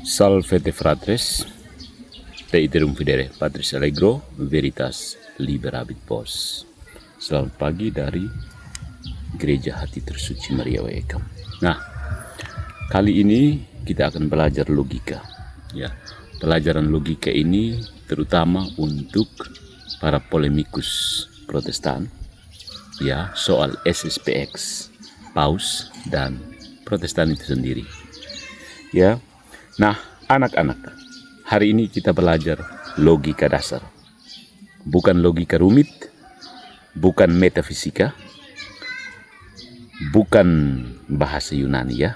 Salvete fratres, te iterum fidere Patris Allegro, veritas liberabit pos. Selamat pagi dari Gereja Hati Tersuci Maria Waekam. Nah, kali ini kita akan belajar logika. Ya, pelajaran logika ini terutama untuk para polemikus Protestan. Ya, soal SSPX, Paus dan Protestan itu sendiri. Ya. Nah, anak-anak, hari ini kita belajar logika dasar. Bukan logika rumit, bukan metafisika, bukan bahasa Yunani ya.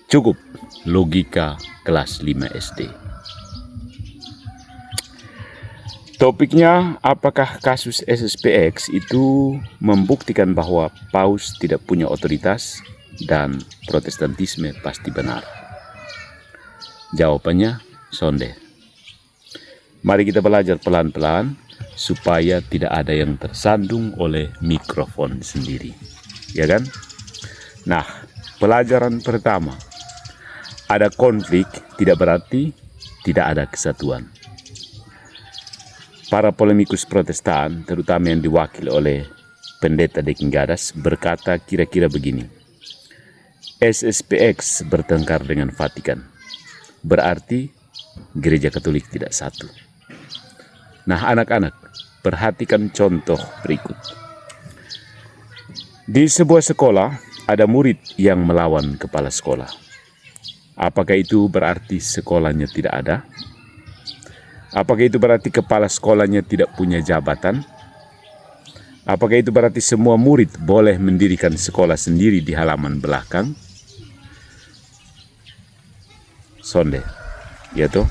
Cukup logika kelas 5 SD. Topiknya, apakah kasus SSPX itu membuktikan bahwa Paus tidak punya otoritas dan Protestantisme pasti benar? Jawabannya sonde. Mari kita belajar pelan-pelan supaya tidak ada yang tersandung oleh mikrofon sendiri. Ya kan? Nah, pelajaran pertama. Ada konflik tidak berarti tidak ada kesatuan. Para polemikus Protestan, terutama yang diwakili oleh Pendeta Dekingadas, berkata kira-kira begini. SSPX bertengkar dengan Vatikan. Berarti gereja Katolik tidak satu. Nah, anak-anak, perhatikan contoh berikut. Di sebuah sekolah ada murid yang melawan kepala sekolah. Apakah itu berarti sekolahnya tidak ada? Apakah itu berarti kepala sekolahnya tidak punya jabatan? Apakah itu berarti semua murid boleh mendirikan sekolah sendiri di halaman belakang? Sonde, ya toh?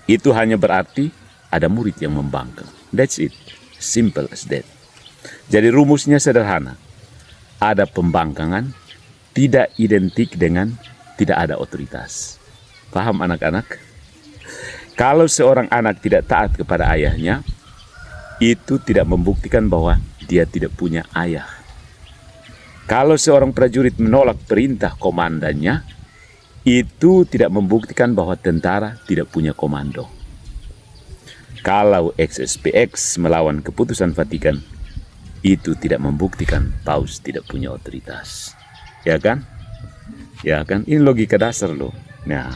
Itu hanya berarti ada murid yang membangkang. That's it, simple as that. Jadi rumusnya sederhana. Ada pembangkangan tidak identik dengan tidak ada otoritas. Paham anak-anak? Kalau seorang anak tidak taat kepada ayahnya, itu tidak membuktikan bahwa dia tidak punya ayah. Kalau seorang prajurit menolak perintah komandannya, itu tidak membuktikan bahwa tentara tidak punya komando. Kalau SSPX melawan keputusan Vatikan, itu tidak membuktikan Paus tidak punya otoritas. Ya kan? Ya kan? Ini logika dasar loh. Nah,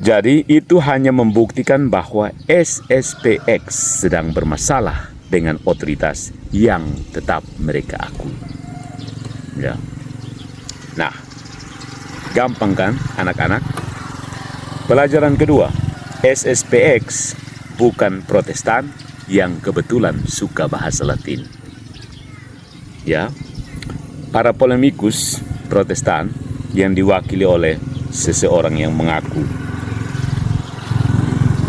jadi itu hanya membuktikan bahwa SSPX sedang bermasalah dengan otoritas yang tetap mereka akui. Ya. Nah, gampang kan anak-anak? Pelajaran kedua, SSPX bukan Protestan yang kebetulan suka bahasa Latin. Ya, para polemikus Protestan yang diwakili oleh seseorang yang mengaku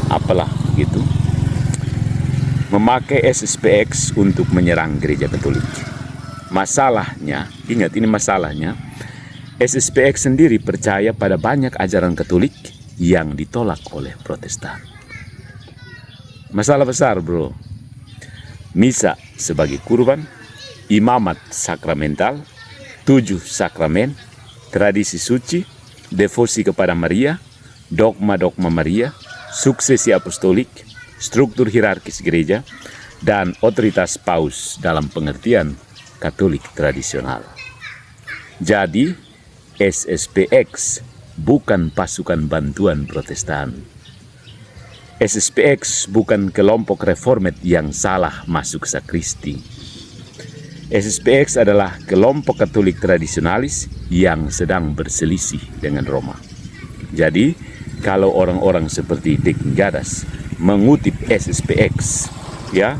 apalah gitu, memakai SSPX untuk menyerang gereja Katolik. Masalahnya, ingat ini masalahnya, SSPX sendiri percaya pada banyak ajaran Katolik yang ditolak oleh Protestan. Masalah besar bro. Misa sebagai kurban, imamat sakramental, 7 sakramen, tradisi suci, devosi kepada Maria, dogma-dogma Maria, suksesi apostolik, struktur hierarkis gereja, dan otoritas Paus dalam pengertian Katolik tradisional. Jadi, SSPX bukan pasukan bantuan Protestan. SSPX bukan kelompok reformat yang salah masuk sakristi. SSPX adalah kelompok Katolik tradisionalis yang sedang berselisih dengan Roma. Jadi, kalau orang-orang seperti Dekingadas mengutip SSPX, ya,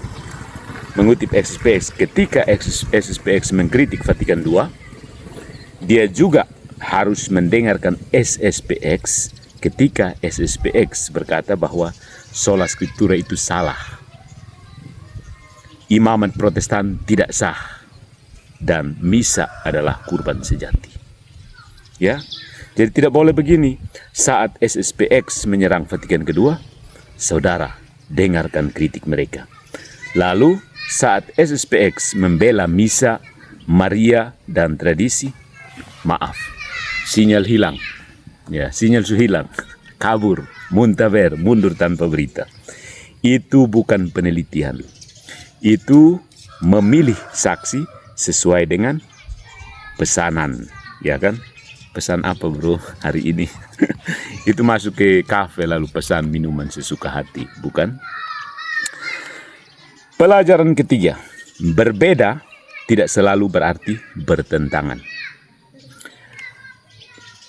mengutip SSPX ketika SSPX mengkritik Vatikan II, dia juga harus mendengarkan SSPX ketika SSPX berkata bahwa sola scriptura itu salah. Imamat Protestan tidak sah dan misa adalah kurban sejati. Ya. Jadi tidak boleh begini. Saat SSPX menyerang Vatikan II, saudara dengarkan kritik mereka. Lalu saat SSPX membela misa, Maria dan tradisi, maaf, sinyal hilang. Ya, sinyal sudah hilang. Kabur, muntaber, mundur tanpa berita. Itu bukan penelitian. Itu memilih saksi sesuai dengan pesanan, ya kan? Pesan apa bro hari ini? Itu masuk ke kafe lalu pesan minuman sesuka hati, bukan? Pelajaran ketiga, berbeda tidak selalu berarti bertentangan.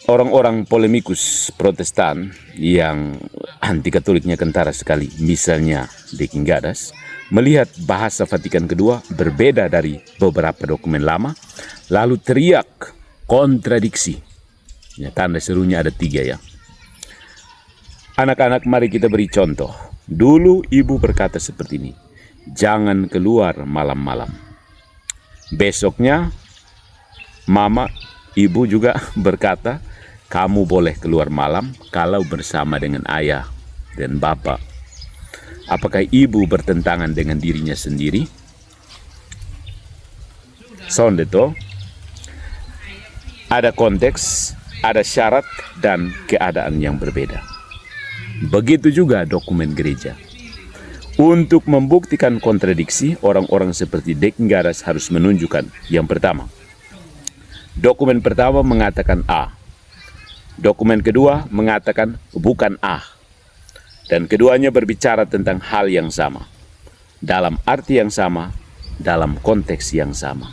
Orang-orang polemikus Protestan yang anti Katoliknya kentara sekali, misalnya De King Gadas, melihat bahasa Vatikan II berbeda dari beberapa dokumen lama, lalu teriak kontradiksi. Ya, tanda serunya ada 3 ya. Anak-anak, mari kita beri contoh. Dulu ibu berkata seperti ini, jangan keluar malam-malam. Besoknya mama, ibu juga berkata, kamu boleh keluar malam kalau bersama dengan ayah dan bapak. Apakah ibu bertentangan dengan dirinya sendiri? Sonde toh. Ada konteks, ada syarat dan keadaan yang berbeda. Begitu juga dokumen gereja. Untuk membuktikan kontradiksi, orang-orang seperti De King Gadas harus menunjukkan yang pertama. Dokumen pertama mengatakan A. Dokumen kedua mengatakan bukan A. Dan keduanya berbicara tentang hal yang sama. Dalam arti yang sama, dalam konteks yang sama.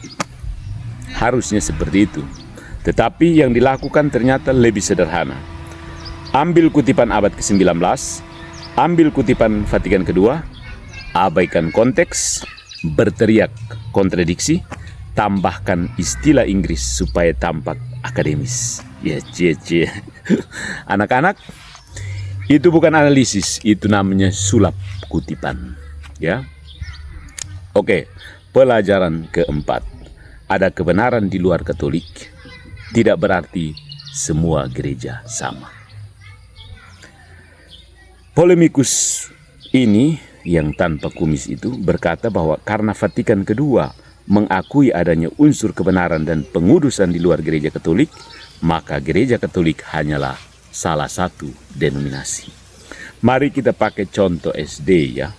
Harusnya seperti itu. Tetapi yang dilakukan ternyata lebih sederhana. Ambil kutipan abad ke-19, ambil kutipan Vatikan II, abaikan konteks, berteriak kontradiksi, tambahkan istilah Inggris supaya tampak akademis. Ya, cie. Anak-anak, itu bukan analisis, itu namanya sulap kutipan. Ya. Oke, pelajaran keempat. Ada kebenaran di luar Katolik, tidak berarti semua gereja sama. Polemikus ini yang tanpa kumis itu berkata bahwa karena Vatikan II mengakui adanya unsur kebenaran dan pengudusan di luar gereja Katolik, maka gereja Katolik hanyalah salah satu denominasi. Mari kita pakai contoh SD ya.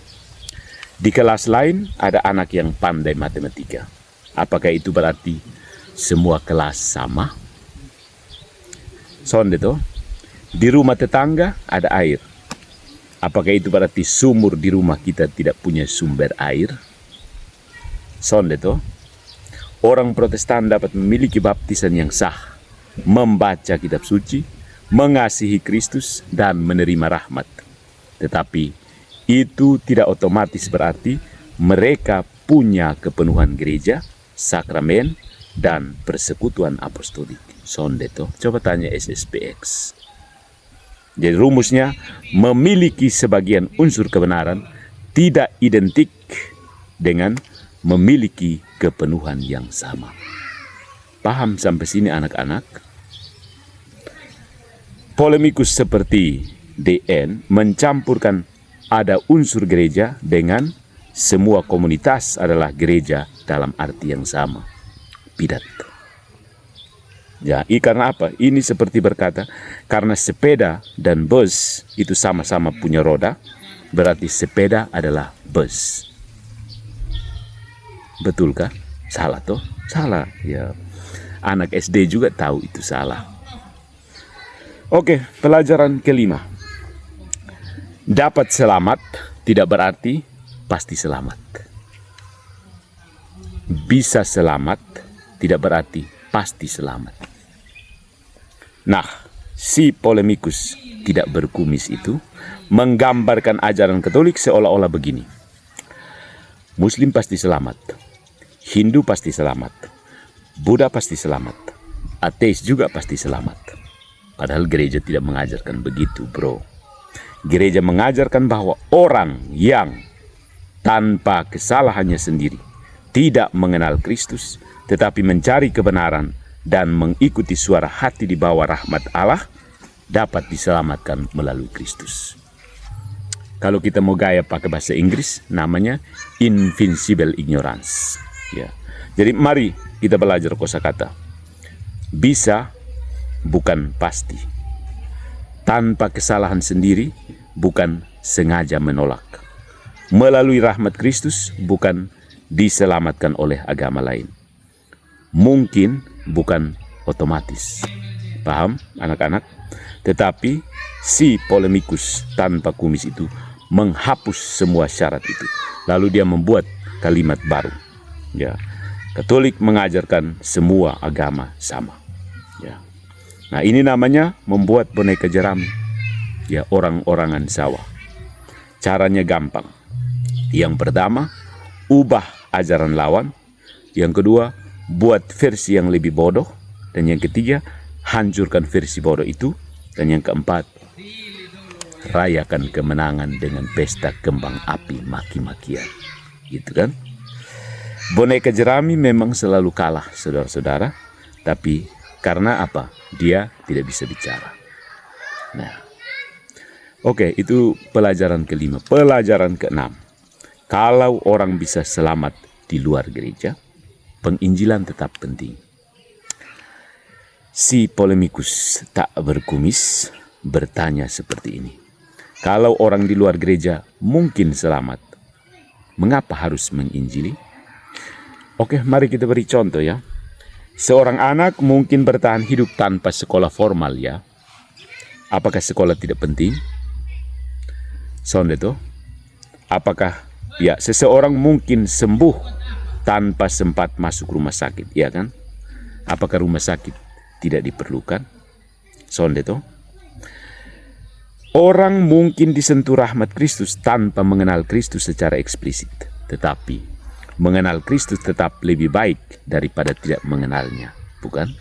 Di kelas lain ada anak yang pandai matematika. Apakah itu berarti semua kelas sama? Sonde toh. Di rumah tetangga ada air. Apakah itu berarti sumur di rumah kita tidak punya sumber air? Sonde toh. Orang Protestan dapat memiliki baptisan yang sah, membaca kitab suci, mengasihi Kristus, dan menerima rahmat. Tetapi itu tidak otomatis berarti mereka punya kepenuhan gereja, sakramen, dan persekutuan apostolik. Sonde toh. Coba tanya SSPX. Jadi rumusnya, memiliki sebagian unsur kebenaran tidak identik dengan memiliki kepenuhan yang sama. Paham sampai sini anak-anak? Polemikus seperti DN mencampurkan ada unsur gereja dengan semua komunitas adalah gereja dalam arti yang sama. Bidat. Ya, karena apa? Ini seperti berkata, karena sepeda dan bus itu sama-sama punya roda, berarti sepeda adalah bus. Betulkah? Salah toh? Salah. Ya, anak SD juga tahu itu salah. Oke, pelajaran kelima. Dapat selamat tidak berarti pasti selamat. Bisa selamat tidak berarti pasti selamat. Nah, si polemikus tidak berkumis itu menggambarkan ajaran Katolik seolah-olah begini. Muslim pasti selamat, Hindu pasti selamat, Buddha pasti selamat, ateis juga pasti selamat. Padahal gereja tidak mengajarkan begitu, bro. Gereja mengajarkan bahwa orang yang tanpa kesalahannya sendiri tidak mengenal Kristus, tetapi mencari kebenaran dan mengikuti suara hati di bawah rahmat Allah, dapat diselamatkan melalui Kristus. Kalau kita mau gaya pakai bahasa Inggris, namanya invincible ignorance. Ya. Jadi mari kita belajar kosakata. Bisa bukan pasti. tanpa kesalahan sendiri, bukan sengaja menolak. Melalui rahmat Kristus, bukan diselamatkan oleh agama lain. Mungkin bukan otomatis. Paham anak-anak? Tetapi si polemikus tanpa kumis itu menghapus semua syarat itu. Lalu dia membuat kalimat baru. Ya, Katolik mengajarkan semua agama sama. Ya. Nah, ini namanya membuat boneka jerami. Ya, orang-orangan sawah. Caranya gampang. Yang pertama, ubah ajaran lawan. Yang kedua, buat versi yang lebih bodoh. Dan yang ketiga, hancurkan versi bodoh itu. Dan yang keempat, rayakan kemenangan dengan pesta kembang api maki-makian. Gitu kan? Boneka jerami memang selalu kalah, saudara-saudara. Tapi karena apa? Dia tidak bisa bicara. Nah, oke, itu pelajaran kelima. Pelajaran keenam. Kalau orang bisa selamat di luar gereja, penginjilan tetap penting. Si polemikus tak berkumis bertanya seperti ini. Kalau orang di luar gereja mungkin selamat, mengapa harus menginjili? Oke, mari kita beri contoh ya. Seorang anak mungkin bertahan hidup tanpa sekolah formal ya. Apakah sekolah tidak penting? Sonde toh? Apakah ya seseorang mungkin sembuh tanpa sempat masuk rumah sakit, ya kan? Apakah rumah sakit tidak diperlukan? Sonde toh? Orang mungkin disentuh rahmat Kristus tanpa mengenal Kristus secara eksplisit, tetapi mengenal Kristus tetap lebih baik daripada tidak mengenalnya, bukan?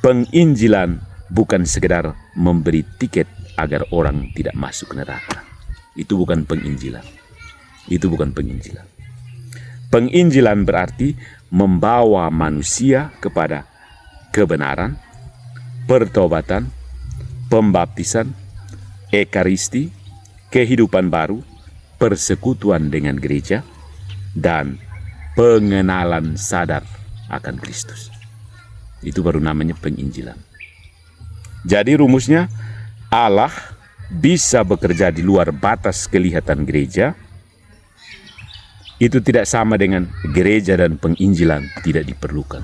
Penginjilan bukan sekedar memberi tiket agar orang tidak masuk neraka. Itu bukan penginjilan. Itu bukan penginjilan. Penginjilan berarti membawa manusia kepada kebenaran, pertobatan, pembaptisan, ekaristi, kehidupan baru, persekutuan dengan gereja, dan pengenalan sadar akan Kristus. Itu baru namanya penginjilan. Jadi rumusnya, Allah bisa bekerja di luar batas kelihatan gereja. Itu tidak sama dengan gereja dan penginjilan tidak diperlukan.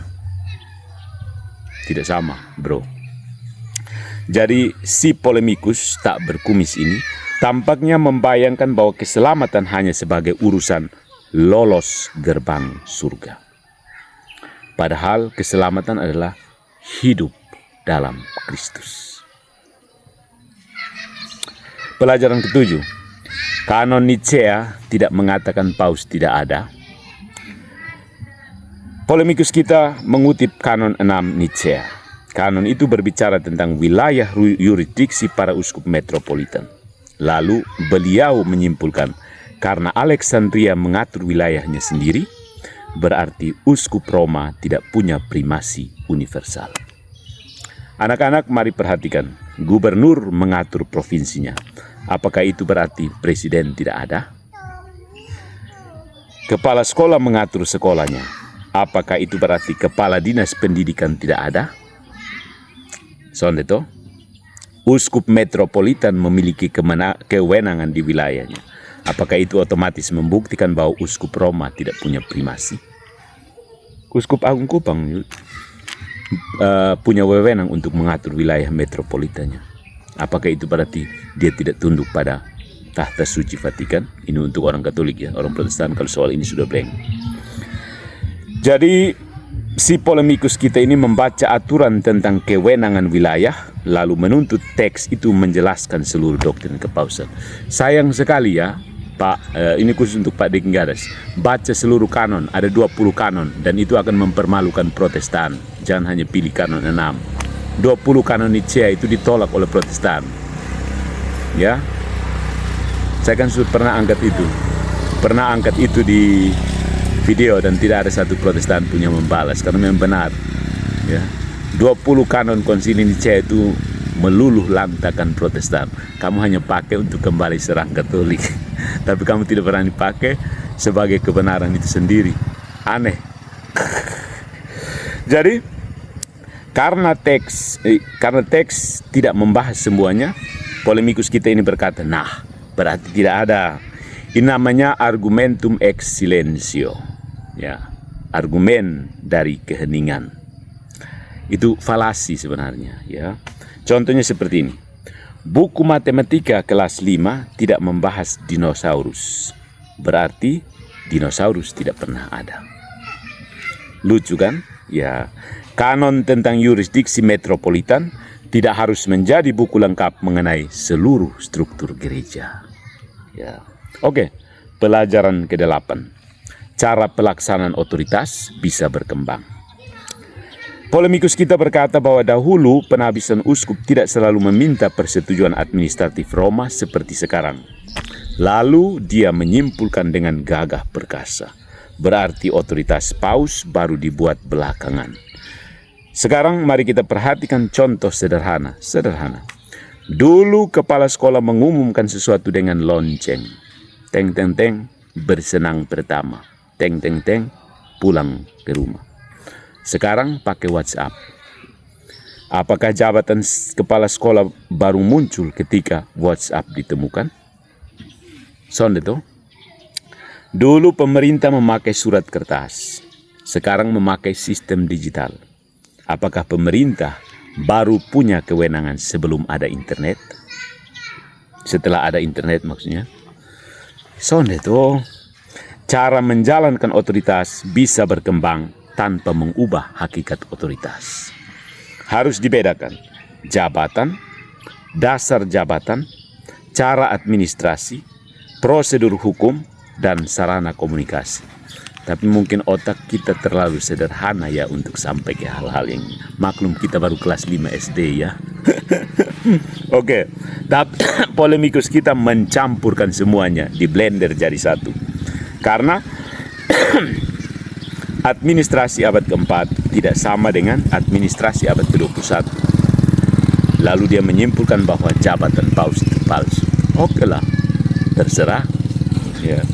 Tidak sama, bro. Jadi si polemikus tak berkumis ini tampaknya membayangkan bahwa keselamatan hanya sebagai urusan lolos gerbang surga. Padahal keselamatan adalah hidup dalam Kristus. Pelajaran ketujuh. Kanon Nicea tidak mengatakan paus tidak ada. Polemikus kita mengutip kanon 6 Nicea. Kanon itu berbicara tentang wilayah yurisdiksi para uskup metropolitan. Lalu beliau menyimpulkan, karena Alexandria mengatur wilayahnya sendiri, berarti uskup Roma tidak punya primasi universal. Anak-anak, mari perhatikan. Gubernur mengatur provinsinya. Apakah itu berarti presiden tidak ada? Kepala sekolah mengatur sekolahnya. Apakah itu berarti kepala dinas pendidikan tidak ada? Sonde toh? Uskup metropolitan memiliki kewenangan di wilayahnya. Apakah itu otomatis membuktikan bahwa uskup Roma tidak punya primasi? Uskup Agung Kupang punya wewenang untuk mengatur wilayah metropolitannya. Apakah itu berarti dia tidak tunduk pada tahta suci Vatikan? Ini untuk orang Katolik ya, orang Protestan kalau soal ini sudah blank. Jadi si polemikus kita ini membaca aturan tentang kewenangan wilayah, lalu menuntut teks itu menjelaskan seluruh doktrin kepausan. Sayang sekali ya, Pak, ini khusus untuk Pak Deking Gadas. Baca seluruh kanon, ada 20 kanon, dan itu akan mempermalukan Protestan. Jangan hanya pilih kanon 6. 20 kanon Nicea itu ditolak oleh Protestan. Ya, saya kan sudah pernah angkat itu. Pernah angkat itu di video dan tidak ada satu Protestan punya membalas karena memang benar. Ya, 20 kanon konsili Nicea itu meluluh lantakan Protestan. Kamu hanya pakai untuk kembali serang Katolik, tapi kamu tidak pernah dipakai sebagai kebenaran itu sendiri. Aneh. Jadi Karena teks tidak membahas semuanya, polemikus kita ini berkata, nah berarti tidak ada. Ini namanya argumentum ex silentio, ya, argumen dari keheningan. Itu falasi sebenarnya, ya. Contohnya seperti ini. Buku matematika kelas 5 tidak membahas dinosaurus. Berarti dinosaurus tidak pernah ada. Lucu kan? Ya. Kanon tentang yurisdiksi metropolitan tidak harus menjadi buku lengkap mengenai seluruh struktur gereja. Ya. Oke, pelajaran ke-8. Cara pelaksanaan otoritas bisa berkembang. Polemikus kita berkata bahwa dahulu penabisan uskup tidak selalu meminta persetujuan administratif Roma seperti sekarang. Lalu dia menyimpulkan dengan gagah perkasa. Berarti otoritas paus baru dibuat belakangan. Sekarang mari kita perhatikan contoh sederhana. Dulu kepala sekolah mengumumkan sesuatu dengan lonceng. Teng teng teng, bersenang pertama. Teng teng teng, pulang ke rumah. Sekarang pakai WhatsApp. Apakah jabatan kepala sekolah baru muncul ketika WhatsApp ditemukan? Sonde toh? Dulu pemerintah memakai surat kertas. Sekarang memakai sistem digital. Apakah pemerintah baru punya kewenangan sebelum ada internet? Setelah ada internet maksudnya. Sonde toh, cara menjalankan otoritas bisa berkembang tanpa mengubah hakikat otoritas. Harus dibedakan jabatan, dasar jabatan, cara administrasi, prosedur hukum, dan sarana komunikasi. Tapi mungkin otak kita terlalu sederhana ya untuk sampai ke hal-hal yang maklum kita baru kelas 5 SD ya. Oke, tapi polemikus kita mencampurkan semuanya, di blender jadi satu. Karena administrasi abad keempat tidak sama dengan administrasi abad ke-21. Lalu dia menyimpulkan bahwa jabatan paus itu palsu. Oke lah, terserah. Ya.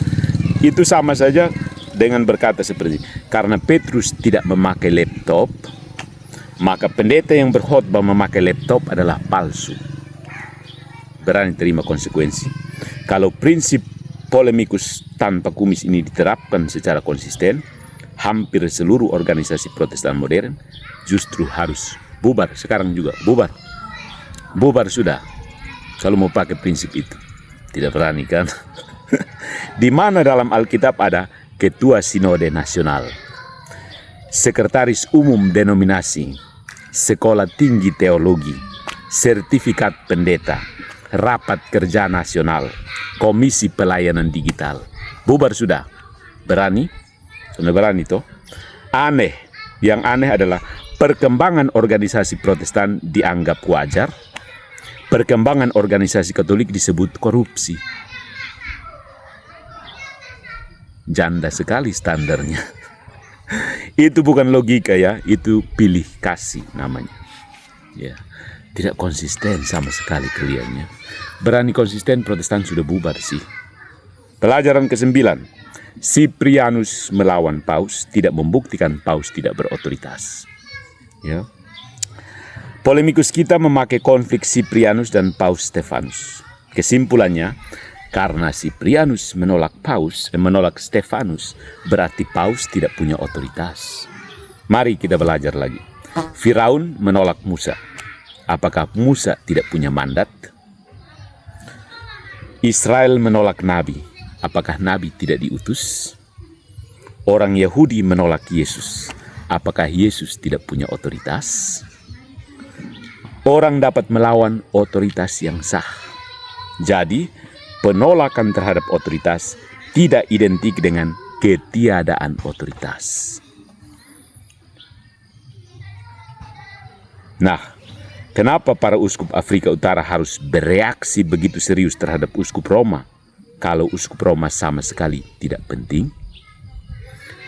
Itu sama saja dengan berkata seperti, karena Petrus tidak memakai laptop, maka pendeta yang berkhotbah memakai laptop adalah palsu. Berani terima konsekuensi. Kalau prinsip polemikus tanpa kumis ini diterapkan secara konsisten, hampir seluruh organisasi Protestan modern justru harus bubar. Sekarang juga bubar. Bubar sudah. Kalau mau pakai prinsip itu. Tidak berani kan? Di mana dalam Alkitab ada Ketua Sinode Nasional, Sekretaris Umum Denominasi, Sekolah Tinggi Teologi, Sertifikat Pendeta, Rapat Kerja Nasional, Komisi Pelayanan Digital. Bubar sudah. Berani? Sudah berani toh? Aneh. Yang aneh adalah perkembangan organisasi Protestan dianggap wajar, perkembangan organisasi Katolik disebut korupsi. Janda sekali standarnya. Itu bukan logika ya, itu pilih kasih namanya. Ya, tidak konsisten sama sekali kaliannya. Berani konsisten Protestan sudah bubar sih. Pelajaran ke-9. Cyprianus melawan Paus tidak membuktikan Paus tidak berotoritas. Ya. Polemikus kita memakai konflik Cyprianus dan Paus Stefanus. Kesimpulannya, karena Cyprianus menolak Stefanus, berarti Paus tidak punya otoritas. Mari kita belajar lagi. Firaun menolak Musa. Apakah Musa tidak punya mandat? Israel menolak Nabi. Apakah Nabi tidak diutus? Orang Yahudi menolak Yesus. Apakah Yesus tidak punya otoritas? Orang dapat melawan otoritas yang sah. Jadi, penolakan terhadap otoritas tidak identik dengan ketiadaan otoritas. Nah, kenapa para uskup Afrika Utara harus bereaksi begitu serius terhadap uskup Roma, kalau uskup Roma sama sekali tidak penting?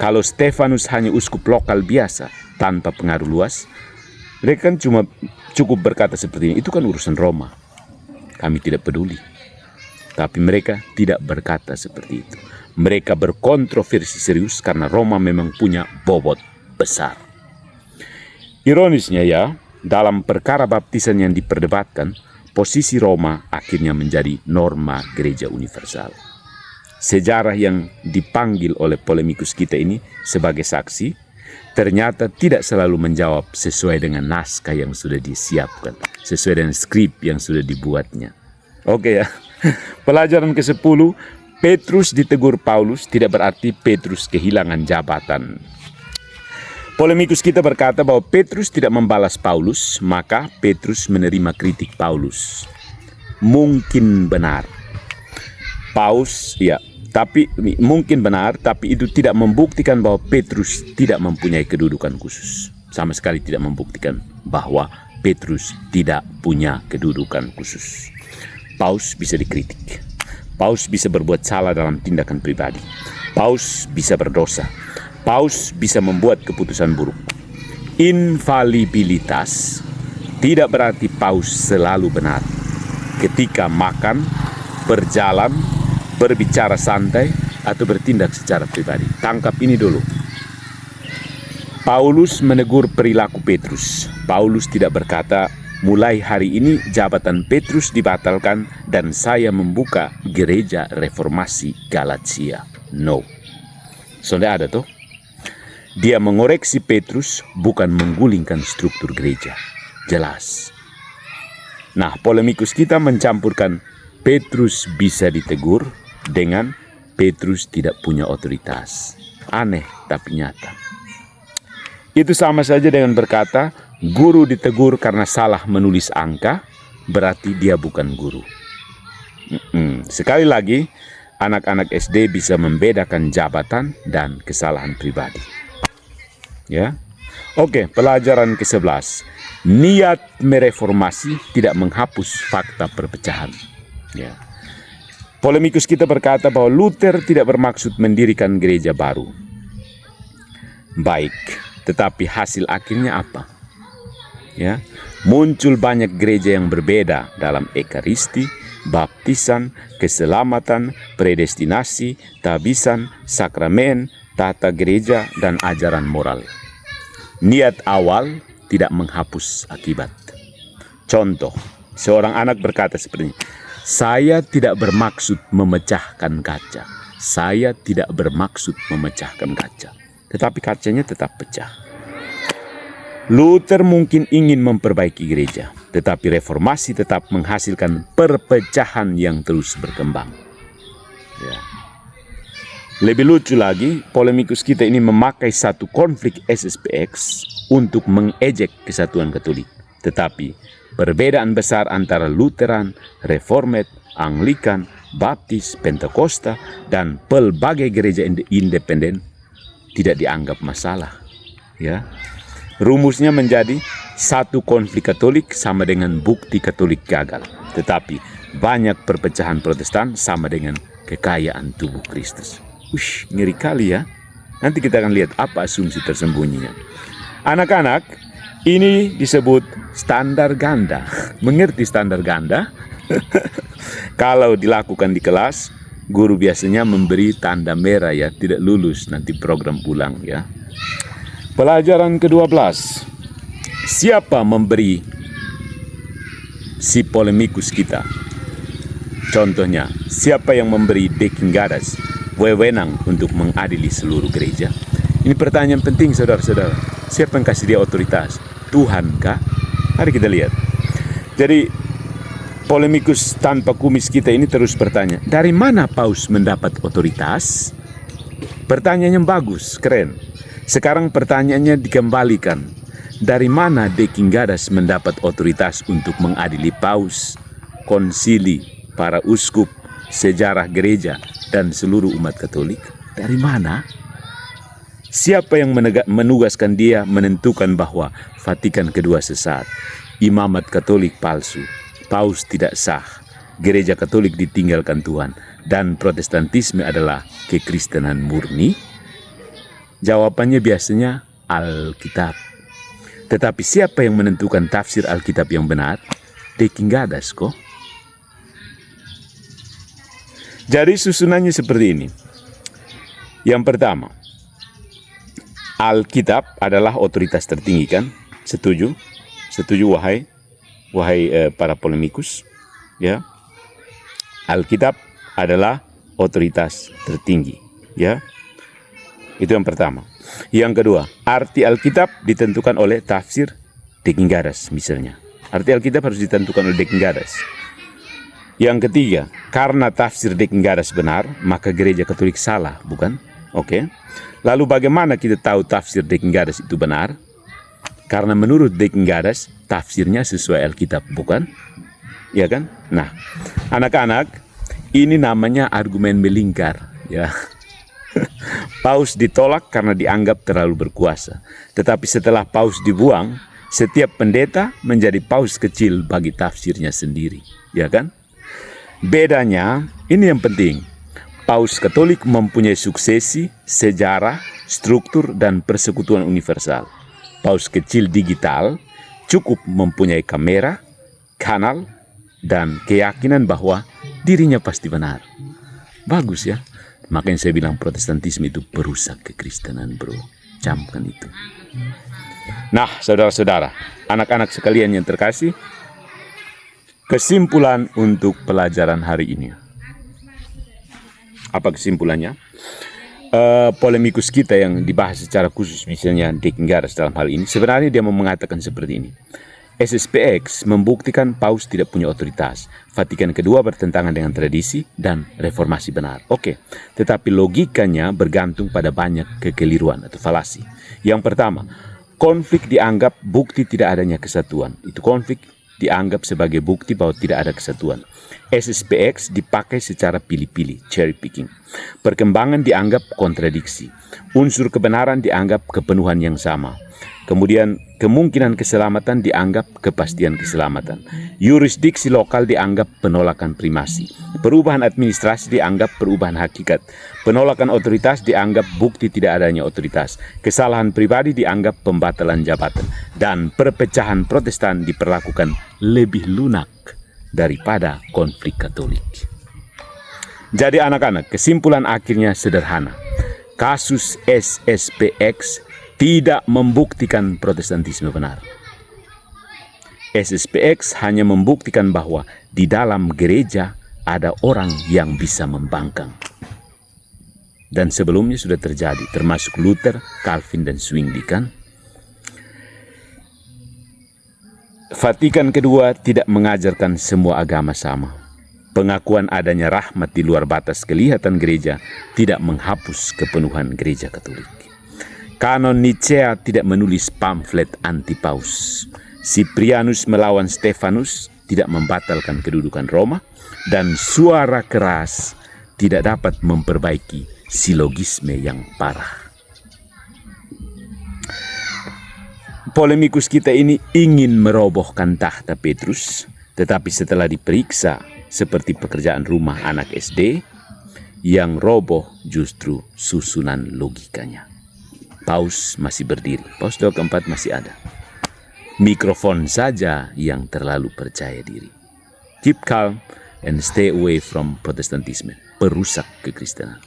Kalau Stefanus hanya uskup lokal biasa tanpa pengaruh luas, mereka kan cuma cukup berkata seperti ini, itu kan urusan Roma, kami tidak peduli. Tapi mereka tidak berkata seperti itu. Mereka berkontroversi serius karena Roma memang punya bobot besar. Ironisnya ya, dalam perkara baptisan yang diperdebatkan, posisi Roma akhirnya menjadi norma gereja universal. Sejarah yang dipanggil oleh polemikus kita ini sebagai saksi, ternyata tidak selalu menjawab sesuai dengan naskah yang sudah disiapkan, sesuai dengan skrip yang sudah dibuatnya. Oke ya, pelajaran ke-10, Petrus ditegur Paulus tidak berarti Petrus kehilangan jabatan. Polemikus kita berkata bahwa Petrus tidak membalas Paulus, maka Petrus menerima kritik Paulus. Mungkin benar. Mungkin benar, tapi itu tidak membuktikan bahwa Petrus tidak mempunyai kedudukan khusus. Sama sekali tidak membuktikan bahwa Petrus tidak punya kedudukan khusus. Paulus bisa dikritik. Paulus bisa berbuat salah dalam tindakan pribadi. Paulus bisa berdosa. Paulus bisa membuat keputusan buruk. Infalibilitas tidak berarti Paulus selalu benar. Ketika makan, berjalan, berbicara santai, atau bertindak secara pribadi. Tangkap ini dulu. Paulus menegur perilaku Petrus. Paulus tidak berkata, mulai hari ini jabatan Petrus dibatalkan dan saya membuka gereja reformasi Galatia. No. Sudah ada tuh. Dia mengoreksi Petrus, bukan menggulingkan struktur gereja. Jelas. Nah, polemikus kita mencampurkan Petrus bisa ditegur dengan Petrus tidak punya otoritas. Aneh tapi nyata. Itu sama saja dengan berkata, guru ditegur karena salah menulis angka, berarti dia bukan guru. Sekali lagi, anak-anak SD bisa membedakan jabatan dan kesalahan pribadi. Ya, oke, pelajaran ke-11. Niat mereformasi tidak menghapus fakta perpecahan. Ya. Polemikus kita berkata bahwa Luther tidak bermaksud mendirikan gereja baru. Baik, tetapi hasil akhirnya apa? Ya, muncul banyak gereja yang berbeda dalam ekaristi, baptisan, keselamatan, predestinasi, tabisan, sakramen, tata gereja, dan ajaran moral. Niat awal tidak menghapus akibat. Contoh, seorang anak berkata seperti ini, saya tidak bermaksud memecahkan kaca. Saya tidak bermaksud memecahkan kaca. Tetapi kacanya tetap pecah. Luther mungkin ingin memperbaiki gereja, tetapi reformasi tetap menghasilkan perpecahan yang terus berkembang. Ya. Lebih lucu lagi, polemikus kita ini memakai satu konflik SSPX untuk mengejek kesatuan Katolik. Tetapi perbedaan besar antara Lutheran, Reformed, Anglikan, Baptis, Pentakosta, dan pelbagai gereja independen tidak dianggap masalah. Ya. Rumusnya menjadi satu konflik Katolik sama dengan bukti Katolik gagal. Tetapi banyak perpecahan Protestan sama dengan kekayaan tubuh Kristus. Ngeri kali ya. Nanti kita akan lihat apa asumsi tersembunyinya. Anak-anak, ini disebut standar ganda. Mengerti standar ganda? Kalau dilakukan di kelas, guru biasanya memberi tanda merah ya, tidak lulus nanti program ulang ya. Pelajaran ke-12. Siapa memberi si polemikus kita? Contohnya, siapa yang memberi Dekingadas wewenang untuk mengadili seluruh gereja? Ini pertanyaan penting saudara-saudara. Siapa yang kasih dia otoritas? Tuhan kah? Mari kita lihat. Jadi polemikus tanpa kumis kita ini terus bertanya, dari mana Paus mendapat otoritas? Pertanyaan yang bagus, keren. Sekarang pertanyaannya dikembalikan. Dari mana Dekingadas mendapat otoritas untuk mengadili Paus, konsili, para uskup, sejarah gereja, dan seluruh umat Katolik? Dari mana? Siapa yang menugaskan dia menentukan bahwa Vatikan kedua sesat, imamat Katolik palsu, Paus tidak sah, gereja Katolik ditinggalkan Tuhan, dan Protestantisme adalah kekristenan murni? Jawabannya biasanya Alkitab. Tetapi siapa yang menentukan tafsir Alkitab yang benar? Dekingadas kok. Jadi susunannya seperti ini. Yang pertama, Alkitab adalah otoritas tertinggi kan? Setuju? Setuju wahai para polemikus? Ya. Alkitab adalah otoritas tertinggi, ya. Itu yang pertama. Yang kedua, arti Alkitab ditentukan oleh tafsir Deking Gadas misalnya. Arti Alkitab harus ditentukan oleh Deking Gadas. Yang ketiga, karena tafsir Deking Gadas benar, maka gereja Katolik salah, bukan? Oke. Lalu bagaimana kita tahu tafsir Deking Gadas itu benar? Karena menurut Deking Gadas, tafsirnya sesuai Alkitab, bukan? Ya kan? Nah, anak-anak, ini namanya argumen melingkar, ya. Paus ditolak karena dianggap terlalu berkuasa. Tetapi setelah Paus dibuang, setiap pendeta menjadi paus kecil bagi tafsirnya sendiri, ya kan? Bedanya, ini yang penting. Paus Katolik mempunyai suksesi, sejarah, struktur, dan persekutuan universal. Paus kecil digital cukup mempunyai kamera, kanal, dan keyakinan bahwa dirinya pasti benar. Bagus ya. Makanya saya bilang Protestantisme itu perusak kekristenan, bro. Camkan itu. Nah, saudara-saudara, anak-anak sekalian yang terkasih, kesimpulan untuk pelajaran hari ini. Apa kesimpulannya? Polemikus kita yang dibahas secara khusus, misalnya Deking Gadas dalam hal ini, sebenarnya dia mau mengatakan seperti ini. SSPX membuktikan Paus tidak punya otoritas. Vatikan kedua bertentangan dengan tradisi dan reformasi benar. Oke, tetapi logikanya bergantung pada banyak kekeliruan atau falasi. Yang pertama, konflik dianggap bukti tidak adanya kesatuan. Itu konflik dianggap sebagai bukti bahwa tidak ada kesatuan. SSPX dipakai secara pilih-pilih, cherry picking. Perkembangan dianggap kontradiksi. Unsur kebenaran dianggap kepenuhan yang sama. Kemudian kemungkinan keselamatan dianggap kepastian keselamatan. Yurisdiksi lokal dianggap penolakan primasi. Perubahan administrasi dianggap perubahan hakikat. Penolakan otoritas dianggap bukti tidak adanya otoritas. Kesalahan pribadi dianggap pembatalan jabatan. Dan perpecahan Protestan diperlakukan lebih lunak daripada konflik Katolik. Jadi anak-anak, kesimpulan akhirnya sederhana. Kasus SSPX tidak membuktikan Protestantisme benar. SSPX hanya membuktikan bahwa di dalam gereja ada orang yang bisa membangkang. Dan sebelumnya sudah terjadi, termasuk Luther, Calvin, dan Zwingli, kan? Vatikan kedua tidak mengajarkan semua agama sama. Pengakuan adanya rahmat di luar batas kelihatan gereja tidak menghapus kepenuhan gereja Katolik. Kanon Nicea tidak menulis pamflet anti-paus. Cyprianus melawan Stefanus tidak membatalkan kedudukan Roma. Dan suara keras tidak dapat memperbaiki silogisme yang parah. Polemikus kita ini ingin merobohkan tahta Petrus, tetapi setelah diperiksa seperti pekerjaan rumah anak SD, yang roboh justru susunan logikanya. Paus masih berdiri, Paus Leo keempat masih ada. Mikrofon saja yang terlalu percaya diri. Keep calm and stay away from Protestantisme, perusak kekristenan.